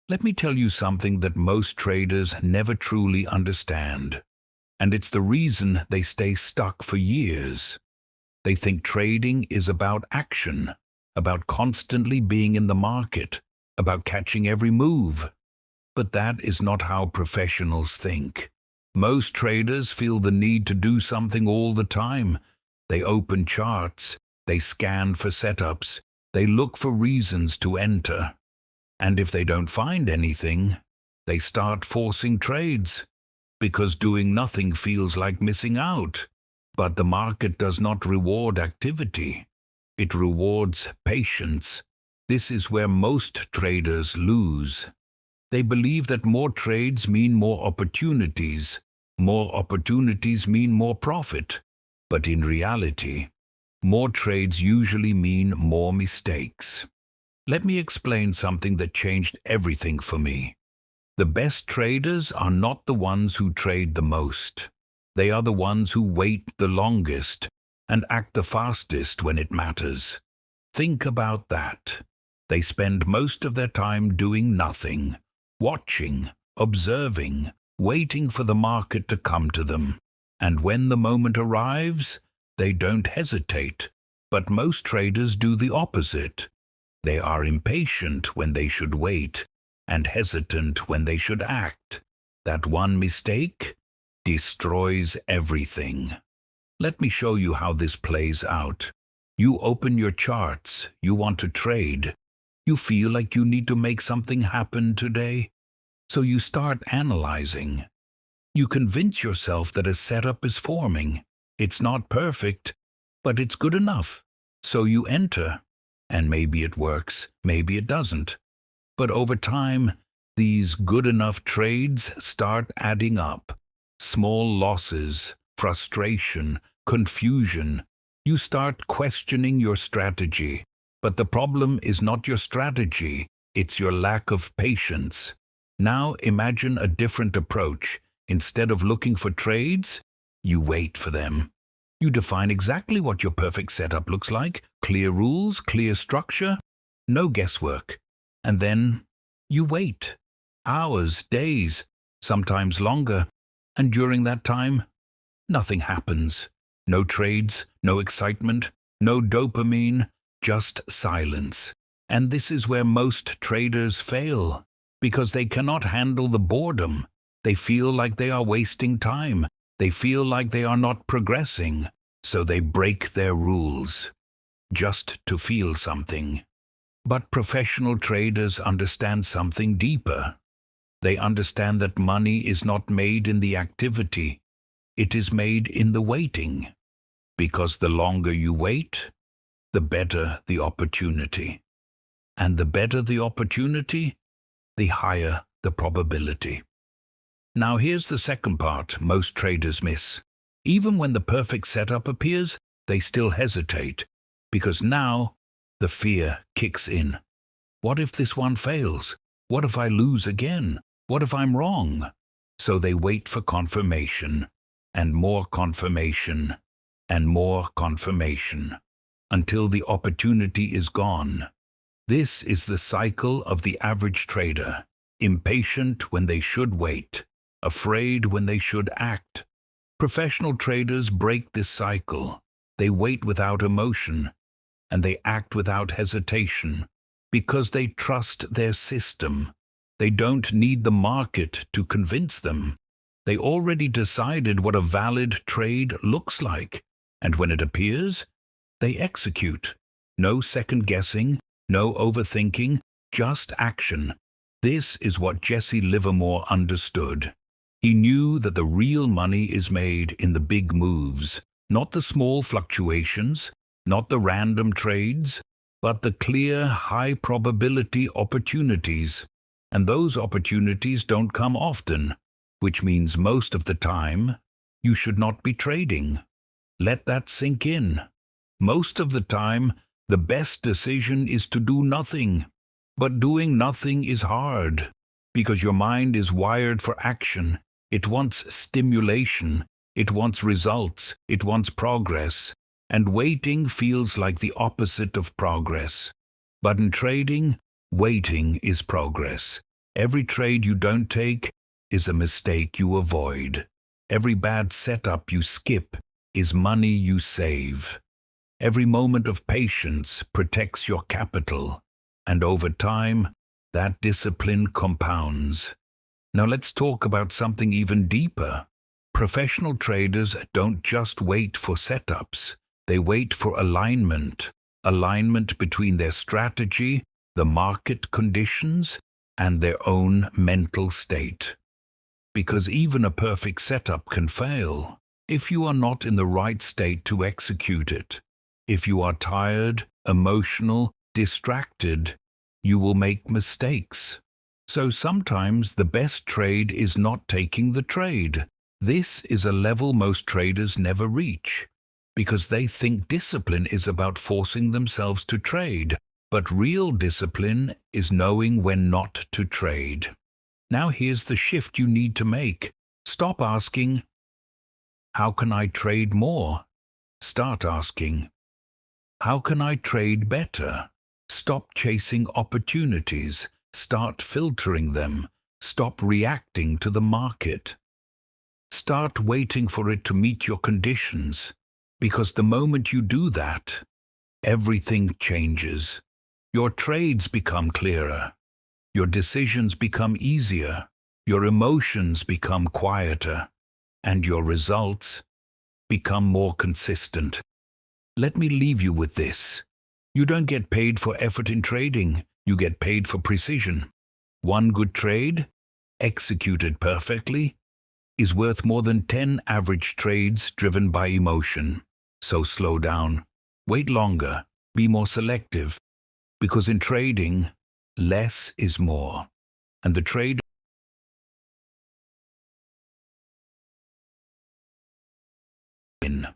Let me tell you something that most traders never truly understand, and it's the reason they stay stuck for years. They think trading is about action, about constantly being in the market, about catching every move. But that is not how professionals think. Most traders feel the need to do something all the time. They open charts, they scan for setups, they look for reasons to enter. And if they don't find anything, they start forcing trades, because doing nothing feels like missing out. But the market does not reward activity. It rewards patience. This is where most traders lose. They believe that more trades mean more opportunities. More opportunities mean more profit. But in reality, more trades usually mean more mistakes. Let me explain something that changed everything for me. The best traders are not the ones who trade the most. They are the ones who wait the longest and act the fastest when it matters. Think about that. They spend most of their time doing nothing, watching, observing, waiting for the market to come to them. And when the moment arrives, they don't hesitate. But most traders do the opposite. They are impatient when they should wait, and hesitant when they should act. That one mistake destroys everything. Let me show you how this plays out. You open your charts, you want to trade. You feel like you need to make something happen today. So you start analyzing. You convince yourself that a setup is forming. It's not perfect, but it's good enough. So you enter. And maybe it works, maybe it doesn't. But over time, these good enough trades start adding up. Small losses, frustration, confusion. You start questioning your strategy. But the problem is not your strategy, it's your lack of patience. Now imagine a different approach. Instead of looking for trades, you wait for them. You define exactly what your perfect setup looks like, clear rules, clear structure, no guesswork. And then you wait. Hours, days, sometimes longer. And during that time, nothing happens. No trades, no excitement, no dopamine, just silence. And this is where most traders fail, because they cannot handle the boredom. They feel like they are wasting time. They feel like they are not progressing, so they break their rules, just to feel something. But professional traders understand something deeper. They understand that money is not made in the activity, it is made in the waiting. Because the longer you wait, the better the opportunity. And the better the opportunity, the higher the probability. Now here's the second part most traders miss. Even when the perfect setup appears, they still hesitate, because now the fear kicks in. What if this one fails? What if I lose again? What if I'm wrong? So they wait for confirmation, and more confirmation, and more confirmation, until the opportunity is gone. This is the cycle of the average trader, impatient when they should wait, afraid when they should act. Professional traders break this cycle. They wait without emotion, and they act without hesitation, because they trust their system. They don't need the market to convince them. They already decided what a valid trade looks like, and when it appears, they execute. No second guessing, no overthinking, just action. This is what Jesse Livermore understood. He knew that the real money is made in the big moves, not the small fluctuations, not the random trades, but the clear, high-probability opportunities. And those opportunities don't come often, which means most of the time, you should not be trading. Let that sink in. Most of the time, the best decision is to do nothing. But doing nothing is hard, because your mind is wired for action. It wants stimulation, it wants results, it wants progress, and waiting feels like the opposite of progress. But in trading, waiting is progress. Every trade you don't take is a mistake you avoid. Every bad setup you skip is money you save. Every moment of patience protects your capital, and over time, that discipline compounds. Now let's talk about something even deeper. Professional traders don't just wait for setups, they wait for alignment. Alignment between their strategy, the market conditions, and their own mental state. Because even a perfect setup can fail if you are not in the right state to execute it. If you are tired, emotional, distracted, you will make mistakes. So sometimes the best trade is not taking the trade. This is a level most traders never reach, because they think discipline is about forcing themselves to trade, but real discipline is knowing when not to trade. Now here's the shift you need to make. Stop asking, how can I trade more? Start asking, how can I trade better? Stop chasing opportunities. Start filtering them. Stop reacting to the market. Start waiting for it to meet your conditions, because the moment you do that, everything changes. Your trades become clearer. Your decisions become easier. Your emotions become quieter. And your results become more consistent. Let me leave you with this. You don't get paid for effort in trading. You get paid for precision. One good trade, executed perfectly, is worth more than 10 average trades driven by emotion. So slow down. Wait longer. Be more selective. Because in trading, less is more. And the trade in